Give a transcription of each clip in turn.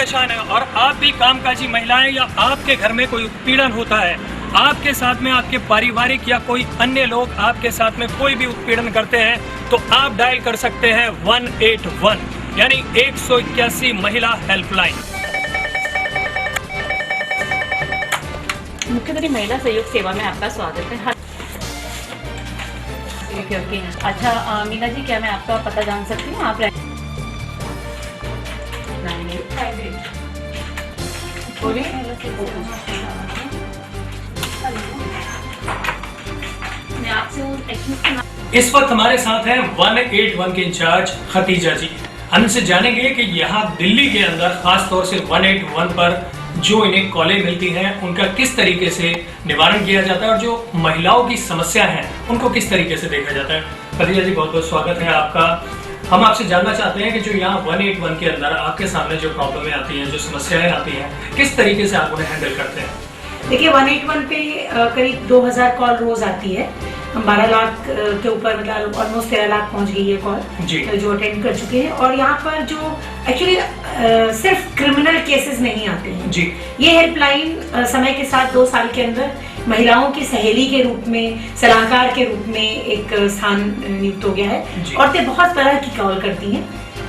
परेशान हैं और आप भी कामकाजी महिलाएं या आपके घर में कोई उत्पीड़न होता है, आपके साथ में आपके पारिवारिक या कोई अन्य लोग आपके साथ में कोई भी उत्पीड़न करते हैं, तो आप डायल कर सकते हैं 181 यानी 181 महिला हेल्पलाइन। मुख्यमंत्री महिला सहयोग सेवा में आपका स्वागत है। ओके। अच्छा मीना जी, क्या मैं आपका पता जान सकती हूँ? आप इस वक्त हमारे साथ हैं 181 के इंचार्ज खतीजा जी। हम इनसे जानेंगे कि यहाँ दिल्ली के अंदर खास तौर से 181 पर जो इन्हें कॉलें मिलती हैं उनका किस तरीके से निवारण किया जाता है और जो महिलाओं की समस्या है उनको किस तरीके से देखा जाता है। खतीजा जी, बहुत बहुत स्वागत है आपका। हम आपसे जानना चाहते हैं कि जो यहाँ 181 के अंदर आपके सामने जो प्रॉब्लमें आती हैं, जो समस्याएं आती हैं, किस तरीके से आप उन्हें हैंडल करते हैं? देखिए, 181 पे करीब 2000 कॉल रोज आती है। हम 12 लाख के ऊपर, मतलब ऑलमोस्ट 13 लाख पहुंच गई है कॉल जो अटेंड कर चुके हैं। और यहाँ पर जो एक्चुअली सिर्फ क्रिमिनल केसेस नहीं आते हैं जी। ये हेल्पलाइन समय के साथ 2 साल के अंदर महिलाओं की सहेली के रूप में, सलाहकार के रूप में एक स्थान नियुक्त हो गया है। औरतें बहुत तरह की कॉल करती हैं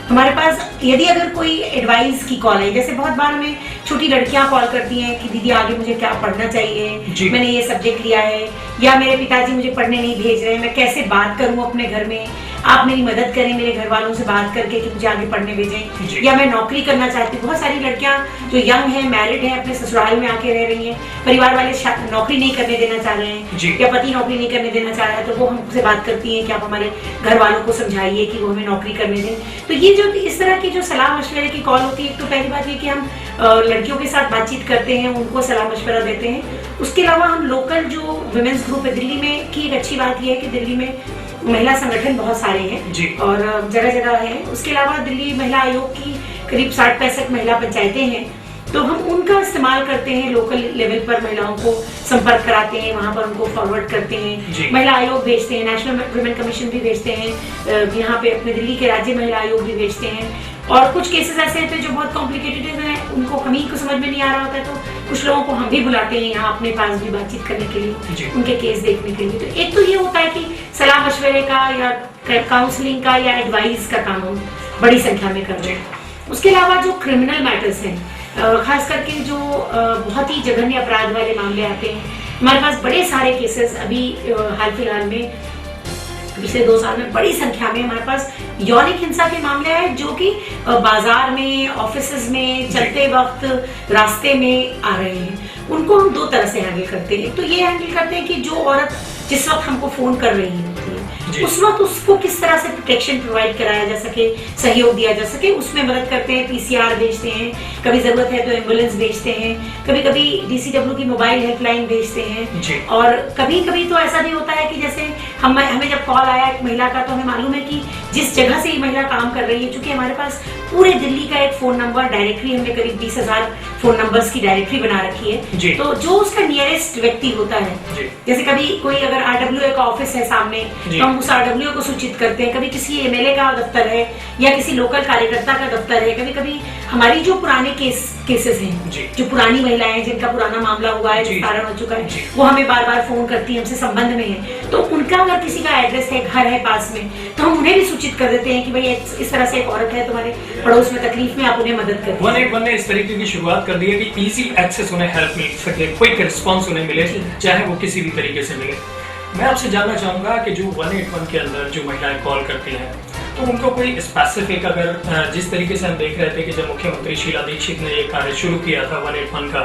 हमारे पास। यदि अगर कोई एडवाइस की कॉल है, जैसे बहुत बार हमें छोटी लड़कियां कॉल करती हैं कि दीदी आगे मुझे क्या पढ़ना चाहिए, मैंने ये सब्जेक्ट लिया है, या मेरे पिताजी मुझे पढ़ने नहीं भेज रहे हैं, मैं कैसे बात करूं अपने घर में, आप मेरी मदद करें मेरे घर वालों से बात करके कि मुझे आगे पढ़ने भेजें, या मैं नौकरी करना चाहती हूँ। बहुत सारी लड़कियां जो यंग है, मैरिड है, अपने ससुराल में आके रह रही हैं, परिवार वाले नौकरी नहीं करने देना चाह रहे हैं या पति नौकरी नहीं करने देना चाह रहा है, तो वो हमसे बात करती हैं कि आप हमारे घर वालों को समझाइए कि वो हमें नौकरी करने दें। तो ये जो इस तरह की जो सलाह मशवरे की कॉल होती है, तो पहली बात ये कि हम लड़कियों के साथ बातचीत करते हैं, उनको सलाह मशवरा देते हैं। उसके अलावा हम लोकल जो वुमेन्स ग्रुप है दिल्ली में की, एक अच्छी बात यह है कि दिल्ली में महिला संगठन बहुत सारे हैं और जगह जगह है। उसके अलावा दिल्ली महिला आयोग की करीब 60-65 महिला पंचायतें हैं, तो हम उनका इस्तेमाल करते हैं। लोकल लेवल पर महिलाओं को संपर्क कराते हैं, वहां पर उनको फॉरवर्ड करते हैं। महिला आयोग भेजते हैं, नेशनल वुमेन कमीशन भी भेजते हैं, यहाँ पे अपने दिल्ली के राज्य महिला आयोग भी भेजते हैं। और कुछ केसेस ऐसे होते हैं जो बहुत कॉम्प्लिकेटेड हैं, उनको हम ही को समझ में नहीं आ रहा होता है, तो कुछ लोगों को हम भी बुलाते हैं यहाँ अपने पास भी बातचीत करने के लिए, उनके केस देखने के लिए। तो एक तो ये होता है कि सलाह मशवरे का या काउंसलिंग का या एडवाइस का काम हम बड़ी संख्या में कर रहे हैं। उसके अलावा जो क्रिमिनल मैटर्स हैं, खास करके जो बहुत ही जघन्य अपराध वाले मामले आते हैं, हमारे पास बड़े सारे केसेस अभी हाल फिलहाल में पिछले 2 साल में बड़ी संख्या में हमारे पास यौनिक हिंसा के मामले हैं, जो कि बाजार में, ऑफिसेज में, चलते वक्त रास्ते में आ रहे हैं। उनको हम 2 तरह से हैंडल करते हैं। तो ये हैंडल करते हैं कि जो औरत जिस वक्त हमको फोन कर रही होती है, उस वक्त उसको किस तरह से प्रोटेक्शन प्रोवाइड कराया जा सके, सहयोग दिया जा सके, उसमें मदद करते हैं। पीसीआर भेजते हैं, कभी जरूरत है तो एम्बुलेंस भेजते हैं, कभी कभी डीसीडब्ल्यू की मोबाइल हेल्पलाइन भेजते हैं। और कभी कभी तो ऐसा भी होता है कि जैसे हमें जब कॉल आया एक महिला का, तो हमें मालूम है कि जिस जगह से ये महिला काम कर रही है, चूंकि हमारे पास पूरे दिल्ली का एक फोन नंबर डायरेक्टरी, हमने करीब 20,000 फोन नंबर्स की डायरेक्टरी बना रखी है। तो जो उसका नियरेस्ट व्यक्ति होता है, जैसे कभी कोई अगर आरडब्ल्यूए का ऑफिस है सामने, तो हम उस आरडब्ल्यूए को सूचित करते हैं। कभी किसी एमएलए का दफ्तर है या किसी लोकल कार्यकर्ता का दफ्तर है। कभी कभी हमारी जो पुराने केसेस हैं, जो पुरानी महिलाएं जिनका पुराना मामला हुआ है, निस्तारण हो चुका है, वो हमें बार बार फोन करती है, हमसे संबंध में है, तो उनका अगर किसी का एड्रेस है, घर है पास में, तो हम उन्हें भी सूचित कर देते हैं कि भाई इस तरह से एक औरत है तुम्हारे पड़ोस में तकलीफ में, आप उन्हें मदद करें। 181 ने इस तरीके की शुरुआत कर दी है कि इजी एक्सेस उन्हें हेल्प मिल सके, क्विक रिस्पांस उन्हें मिले, चाहे वो किसी भी तरीके से मिले। मैं आपसे जानना चाहूंगा कि जो 181 के अंदर जो महिलाएं कॉल करती हैं, तो उनको कोई स्पेसिफिक, अगर जिस तरीके से हम देख रहे थे कि जब मुख्यमंत्री शीला दीक्षित ने ये कार्य शुरू किया था 181 का,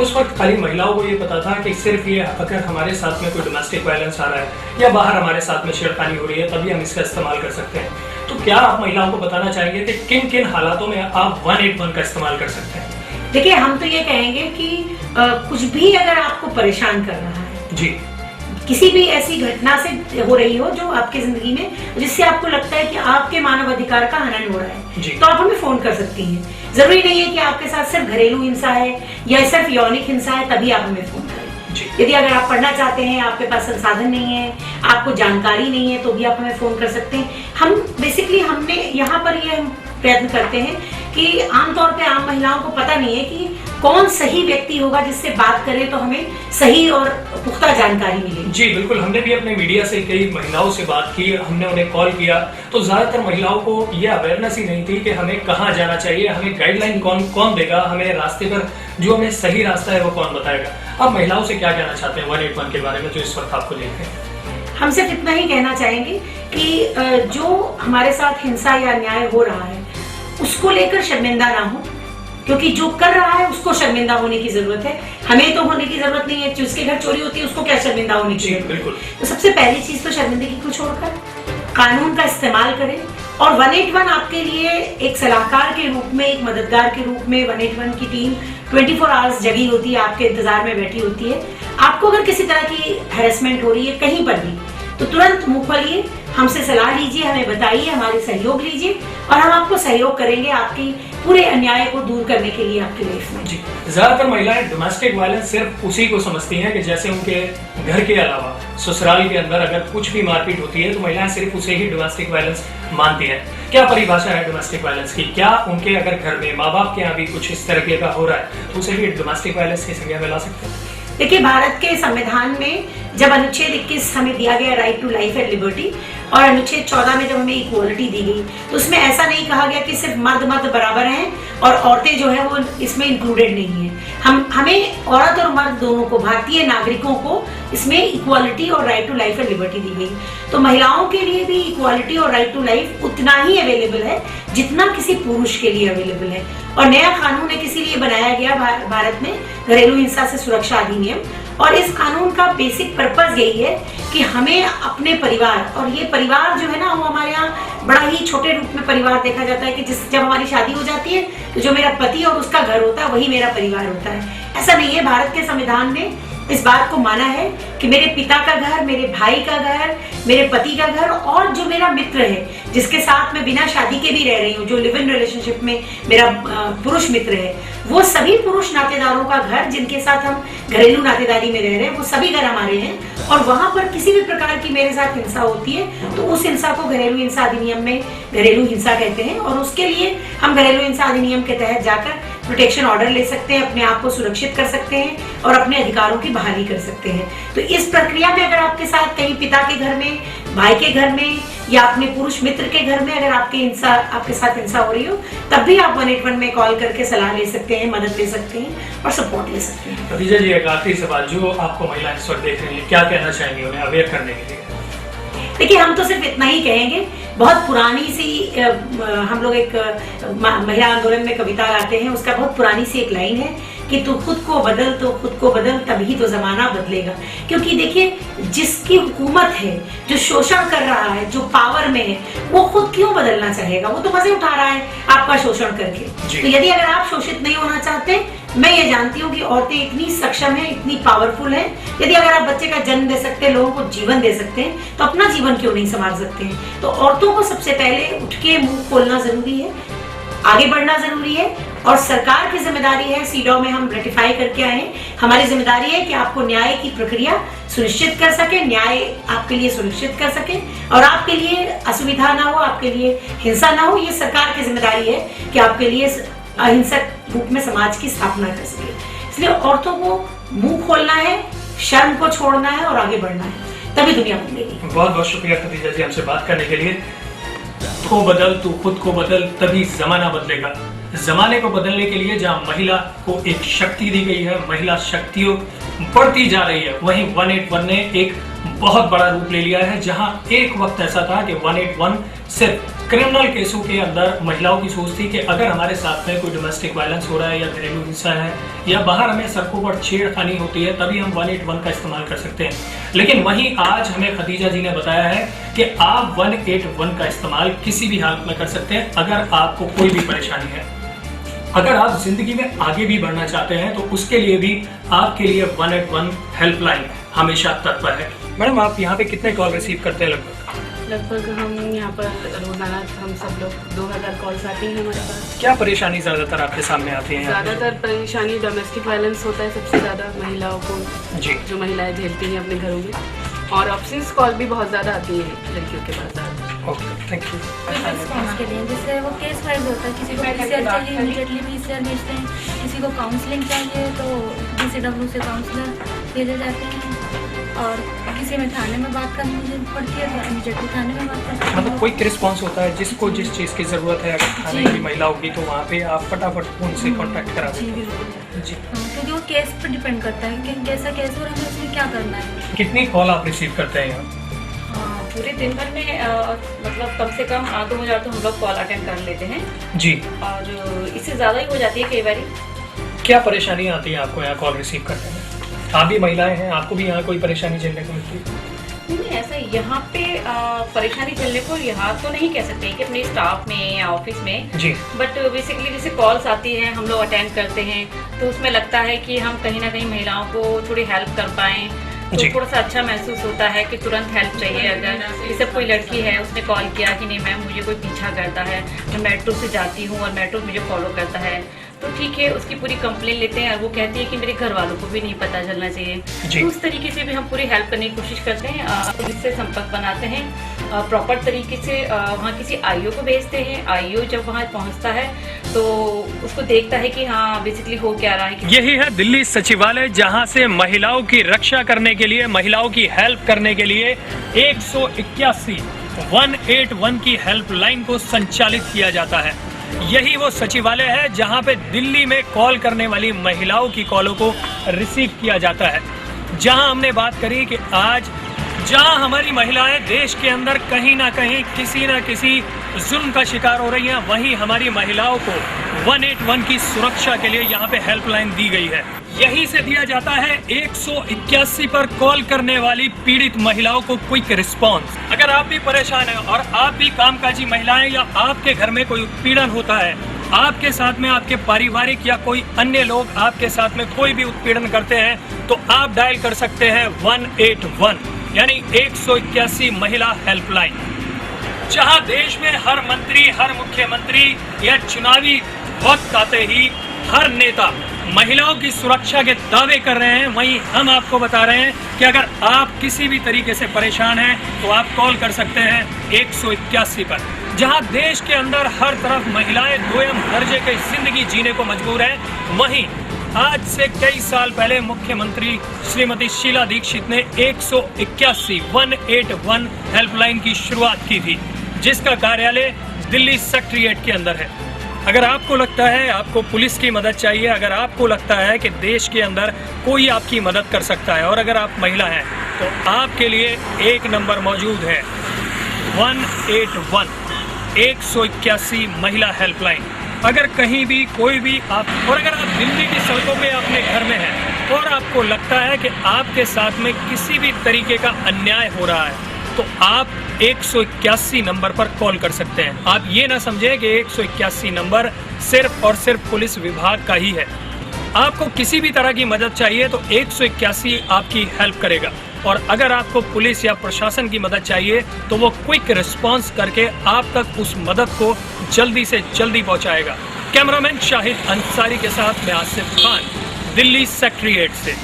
उस वक्त खाली महिलाओं को ये पता था कि सिर्फ ये अगर हमारे साथ में कोई डोमेस्टिक वायलेंस आ रहा है या बाहर हमारे साथ में छेड़खानी हो रही है, तभी हम इसका इस्तेमाल कर सकते हैं। तो क्या आप महिलाओं को बताना चाहेंगे कि किन किन हालातों में आप 181 का इस्तेमाल कर सकते हैं? देखिए, हम तो ये कहेंगे कि कुछ भी अगर आपको परेशान कर रहा है जी, किसी भी ऐसी घटना से हो रही हो जो आपकी जिंदगी में, जिससे आपको लगता है कि आपके मानव अधिकार का हनन हो रहा है, तो आप हमें फोन कर सकती हैं। जरूरी नहीं है कि आपके साथ सिर्फ घरेलू हिंसा है या सिर्फ यौनिक हिंसा है तभी आप हमें फोन करें। यदि अगर आप पढ़ना चाहते हैं, आपके पास संसाधन नहीं है, आपको जानकारी नहीं है, तो भी आप हमें फोन कर सकते हैं। हम बेसिकली हमने यहाँ पर ये प्रयत्न करते हैं कि आमतौर पे आम महिलाओं को पता नहीं है कि कौन सही व्यक्ति होगा जिससे बात करें तो हमें सही और पुख्ता जानकारी मिलेगी। जी बिल्कुल, हमने भी अपने मीडिया से कई महिलाओं से बात की, हमने उन्हें कॉल किया, तो ज्यादातर महिलाओं को ये अवेयरनेस ही नहीं थी कि हमें कहाँ जाना चाहिए, हमें गाइडलाइन कौन देगा, हमें रास्ते पर जो हमें सही रास्ता है वो कौन बताएगा। अब महिलाओं से क्या कहना चाहते हैं 181 के बारे में जो इस वक्त आपको देख रहे हैं? हम सिर्फ इतना ही कहना चाहेंगे कि जो हमारे साथ हिंसा या अन्याय हो रहा है उसको लेकर शर्मिंदा ना हो, क्योंकि जो कर रहा है उसको शर्मिंदा होने की जरूरत है, हमें तो होने की जरूरत नहीं है। जिसके घर चोरी होती है उसको क्या शर्मिंदा होने की जरूरत है? बिल्कुल। तो सबसे पहली चीज तो शर्मिंदगी को छोड़कर कानून का इस्तेमाल करें, और 181 आपके लिए एक सलाहकार के रूप में, एक मददगार के रूप में 181 की टीम 24 आवर्स जगी होती है, आपके इंतजार में बैठी होती है। आपको अगर किसी तरह की हैरेसमेंट हो रही है कहीं पर भी, तो तुरंत मुंह खोलिए, हमसे सलाह लीजिए, हमें बताइए, हमारे सहयोग लीजिए, और हम आपको सहयोग करेंगे आपकी पूरे अन्याय को दूर करने के लिए आपकी लाइफ में। जी, ज्यादातर महिलाएं डोमेस्टिक वायलेंस सिर्फ उसी को समझती हैं कि जैसे उनके घर के अलावा ससुराल के अंदर अगर कुछ भी मारपीट होती है तो महिलाएं सिर्फ उसे ही डोमेस्टिक वायलेंस मानती हैं। क्या परिभाषा है डोमेस्टिक वायलेंस की? क्या उनके अगर घर में माँ बाप के यहाँ भी कुछ इस तरह का हो रहा है तो उसे भी डोमेस्टिक वायलेंस की संज्ञा में ला सकते हैं? देखिए, भारत के संविधान में जब अनुच्छेद 21 हमें दिया गया right to life and liberty, और अनुच्छेद 14 में जब हमें इक्वालिटी दी गई, तो उसमें ऐसा नहीं कहा गया कि सिर्फ मर्द बराबर हैं और औरतें जो है वो इसमें इंक्लूडेड नहीं है। हमें औरत और मर्द दोनों को, भारतीय नागरिकों को इसमें इक्वालिटी और right to life and liberty दी गई। तो महिलाओं के लिए भी इक्वालिटी और राइट टू लाइफ उतना ही अवेलेबल है जितना किसी पुरुष के लिए अवेलेबल है। और नया कानून है किसी लिए बनाया गया भारत में, घरेलू हिंसा से सुरक्षा अधिनियम, और इस कानून का बेसिक पर्पस यही है कि हमें अपने परिवार, और ये परिवार जो है ना वो हमारे यहाँ बड़ा ही छोटे रूप में परिवार देखा जाता है कि जब हमारी शादी हो जाती है तो जो मेरा पति और उसका घर होता है वही मेरा परिवार होता है। ऐसा नहीं है, भारत के संविधान ने इस बात को माना है कि मेरे पिता का घर, मेरे भाई का घर, मेरे पति का घर, और जो मेरा मित्र है जिसके साथ मैं बिना शादी के भी रह रही हूँ, जो लिव इन रिलेशनशिप में मेरा पुरुष मित्र है, वो सभी पुरुष नातेदारों का घर जिनके साथ हम घरेलू नातेदारी में रह रहे हैं, वो सभी घर हमारे हैं। और वहां पर किसी भी प्रकार की मेरे साथ हिंसा होती है तो उस हिंसा को घरेलू हिंसा अधिनियम में घरेलू हिंसा कहते हैं, और उसके लिए हम घरेलू हिंसा अधिनियम के तहत जाकर प्रोटेक्शन ऑर्डर ले सकते हैं, अपने आप को सुरक्षित कर सकते हैं और अपने अधिकारों की बहाली कर सकते हैं। तो इस प्रक्रिया में अगर आपके साथ कहीं पिता के घर में, भाई के घर में या अपने पुरुष मित्र के घर में अगर आपके साथ हिंसा हो रही हो, तब भी आप 181 में कॉल करके सलाह ले सकते हैं, मदद ले सकते हैं और सपोर्ट ले सकते हैं। खदीजा जी, एक आखिरी सवाल, जो आपको महिलाएं इस वक्त देख रही हैं, क्या कहना चाहेंगे उन्हें अवेयर करने के लिए? देखिए, हम तो सिर्फ इतना ही कहेंगे, बहुत पुरानी सी हम लोग एक महिला आंदोलन में कविता गाते हैं, उसका बहुत पुरानी सी एक लाइन है कि तू खुद को बदल तभी तो जमाना बदलेगा। क्योंकि देखिए, जिसकी हुकूमत है, जो शोषण कर रहा है, जो पावर में है, वो खुद क्यों बदलना चाहेगा? वो तो मजे उठा रहा है आपका शोषण करके। तो यदि अगर आप शोषित नहीं होना चाहते, मैं ये जानती हूँ कि औरतें इतनी सक्षम हैं, इतनी पावरफुल हैं, यदि अगर आप बच्चे का जन्म दे सकते हैं, लोगों को जीवन दे सकते हैं, तो अपना जीवन क्यों नहीं संभाल सकते हैं? तो औरतों को सबसे पहले उठ के मुंह खोलना जरूरी है, आगे बढ़ना जरूरी है, और सरकार की जिम्मेदारी है, सीडॉ में हम रेटिफाई करके आए हैं, हमारी जिम्मेदारी है कि आपको न्याय की प्रक्रिया सुनिश्चित कर सके, न्याय आपके लिए सुनिश्चित कर सके, और आपके लिए असुविधा ना हो, आपके लिए हिंसा ना हो। ये सरकार की जिम्मेदारी है कि आपके लिए अहिंसक रूप में समाज की स्थापना कर सके। इसलिए औरतों को मुंह खोलना है, शर्म को छोड़ना है और आगे बढ़ना है, तभी दुनिया बदलेगी। बहुत बहुत शुक्रिया खदीजा जी हमसे बात करने के लिए। तो बदल, तू खुद को बदल तभी जमाना बदलेगा। जमाने को बदलने के लिए जहां महिला को एक शक्ति दी गई है, महिला शक्तियों बढ़ती जा रही है, वहीं 181 ने एक बहुत बड़ा रूप ले लिया है। जहां एक वक्त ऐसा था कि 181 सिर्फ क्रिमिनल केसों के अंदर महिलाओं की सोच थी कि अगर हमारे साथ में कोई डोमेस्टिक वायलेंस हो रहा है या घरेलू हिंसा है या बाहर हमें सड़कों पर छेड़खानी होती है, तभी हम 181 का इस्तेमाल कर सकते हैं। लेकिन वहीं आज हमें खदीजा जी ने बताया है कि आप 181 का इस्तेमाल किसी भी हालत में कर सकते हैं अगर आपको कोई भी परेशानी है। अगर आप जिंदगी में आगे भी बढ़ना चाहते हैं तो उसके लिए भी आपके लिए 181 हेल्पलाइन हमेशा तत्पर है। मैडम, आप यहाँ पे कितने कॉल रिसीव करते हैं? लगभग हम यहाँ पर रोजाना हम सब लोग 2000 कॉल्स आती हैं हमारे पास। क्या परेशानी ज्यादातर आपके सामने आती है? ज्यादातर परेशानी डोमेस्टिक वायलेंस होता है सबसे ज्यादा महिलाओं को, जी, जो महिलाएं झेलती हैं अपने घरों में, और ऑप्शंस कॉल भी बहुत ज्यादा आती है लड़कियों के पास। Okay, thank you. रिस्पॉन्स के लिए जिससे वो केस फाइल होता है, किसी को पीसीआर चाहिए इमीडिएटली पीसीआर भेजते हैं, किसी को काउंसलिंग चाहिए तो डीसीडब्ल्यू से काउंसलर भेजे जाते हैं, और किसी में थाने में बात करनी पड़ती है तो इमीडिएटली थाने में बात करते हैं। मतलब क्विक रिस्पांस होता है, जिसको जिस चीज़ की ज़रूरत है, अगर थाने की महिला होगी तो वहाँ पे आप फटाफट फोन से कांटेक्ट करा जी देते बिल्कुल जी। हाँ, क्योंकि वो केस पर डिपेंड करता है कि कैसा केस हो रहा है, उसमें क्या करना है। कितनी कॉल आप रिसीव करते हैं यहाँ? पूरे दिन भर में मतलब कम से कम 2000 तो हम लोग कॉल अटेंड कर लेते हैं, जी। और इससे ज़्यादा ही हो जाती है कई बार। क्या परेशानी आती है आपको यहाँ कॉल रिसीव करने में? आप भी महिलाएं हैं, आपको भी यहाँ कोई परेशानी झेलने को मिलती है? नहीं, ऐसा यहाँ पे परेशानी चलने को यहाँ तो नहीं कह सकते कि अपने स्टाफ में या ऑफिस में जी। बट बेसिकली जैसे कॉल्स आती हैं, हम लोग अटेंड करते हैं तो उसमें लगता है कि हम कहीं ना कहीं महिलाओं को थोड़ी हेल्प कर पाएँ, तो जी। थोड़ा सा अच्छा महसूस होता है कि तुरंत हेल्प चाहिए। अगर जैसे कोई लड़की है, उसने कॉल किया कि नहीं मैम मुझे कोई पीछा करता है, मैं मेट्रो से जाती हूँ और मेट्रो मुझे फॉलो करता है, तो ठीक है उसकी पूरी कंप्लेन लेते हैं और वो कहती है कि मेरे घर वालों को भी नहीं पता चलना चाहिए, तो उस तरीके से भी हम पूरी हेल्प करने की कोशिश करते हैं। पुलिस से संपर्क बनाते हैं, प्रॉपर तरीके से वहाँ किसी आईओ को भेजते हैं। आईओ जब वहाँ पहुँचता है तो उसको देखता है कि हाँ बेसिकली हो क्या रहा है। यही है दिल्ली सचिवालय, जहां से महिलाओं की रक्षा करने के लिए, महिलाओं की हेल्प करने के लिए 181 की हेल्पलाइन को संचालित किया जाता है। यही वो सचिवालय है जहां पे दिल्ली में कॉल करने वाली महिलाओं की कॉलों को रिसीव किया जाता है। जहां हमने बात करी कि आज जहां हमारी महिलाएं देश के अंदर कहीं ना कहीं किसी न किसी जुल्म का शिकार हो रही हैं, वहीं हमारी महिलाओं को 181 की सुरक्षा के लिए यहाँ पे हेल्पलाइन दी गई है। यहीं से दिया जाता है 181 पर कॉल करने वाली पीड़ित महिलाओं को क्विक रिस्पांस। अगर आप भी परेशान हैं और आप भी कामकाजी महिलाएं या आपके घर में कोई उत्पीड़न होता है, आपके साथ में आपके पारिवारिक या कोई अन्य लोग आपके साथ में कोई भी उत्पीड़न करते हैं, तो आप डायल कर सकते हैं 181 यानी 181 महिला हेल्पलाइन। जहां देश में हर मंत्री, हर मुख्यमंत्री या चुनावी वक्त आते ही हर नेता महिलाओं की सुरक्षा के दावे कर रहे हैं, वहीं हम आपको बता रहे हैं कि अगर आप किसी भी तरीके से परेशान हैं तो आप कॉल कर सकते हैं 181 पर। जहां देश के अंदर हर तरफ महिलाएं दोयम दर्जे की जिंदगी जीने को मजबूर हैं, वहीं आज से कई साल पहले मुख्यमंत्री श्रीमती शीला दीक्षित ने 181 हेल्पलाइन की शुरुआत की थी, जिसका कार्यालय दिल्ली सेक्रेटेरिएट के अंदर है। अगर आपको लगता है आपको पुलिस की मदद चाहिए, अगर आपको लगता है कि देश के अंदर कोई आपकी मदद कर सकता है, और अगर आप महिला हैं तो आपके लिए एक नंबर मौजूद है 181 महिला हेल्पलाइन। अगर कहीं भी कोई भी आप, और अगर आप दिल्ली की सड़कों पे अपने घर में हैं और आपको लगता है कि आपके साथ में किसी भी तरीके का अन्याय हो रहा है, तो आप 181 नंबर पर कॉल कर सकते हैं। आप ये ना समझें कि 181 नंबर सिर्फ और सिर्फ पुलिस विभाग का ही है। आपको किसी भी तरह की मदद चाहिए तो 181 आपकी हेल्प करेगा, और अगर आपको पुलिस या प्रशासन की मदद चाहिए तो वो क्विक रिस्पांस करके आप तक उस मदद को जल्दी से जल्दी पहुंचाएगा। कैमरामैन शाहिद अंसारी के साथ मैं आसिफ खान, दिल्ली सेक्रेटेरिएट से।